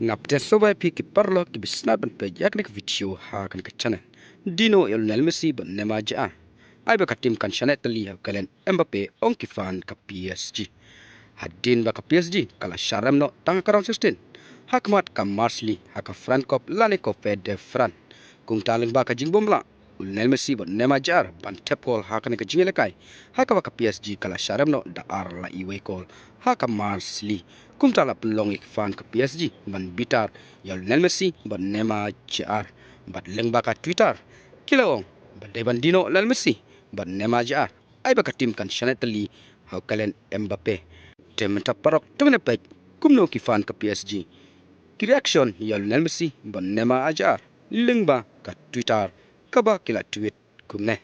Ngap te sobai pi ki parlo ki bisnat ban pe yak nek video ha kan ka channel. Dino Lionel Messi ban nema ja. Ai ba ka tim kan chanet tali ha kalen Mbappe ong ki fan ka PSG. Hadin ba ka PSG kala sharam no tang karam 16. Hakmat ka Marsli ha ka Fran Kop lani ko de Fran. Kung taling ba ka jingbom la. Lionel Messi ban nema jar ban tep kol ha kan ka jingele kai. Ha ka ba ka PSG kala sharam no da ar la iwe kol. Ha ka Marsli kum tala pelong ik fan ke PSG ban bitar ya Lionel Messi ban nema jar ban leng baka Twitter kilawong ban deban dino Lionel Messi ban nema jar ai baka tim kan chanet tali hau kalen Mbappe tem taparok temene pek kumno ki fan ke PSG ki reaction ya Lionel Messi ban nema jar leng ba ka Twitter kaba kila tweet kumne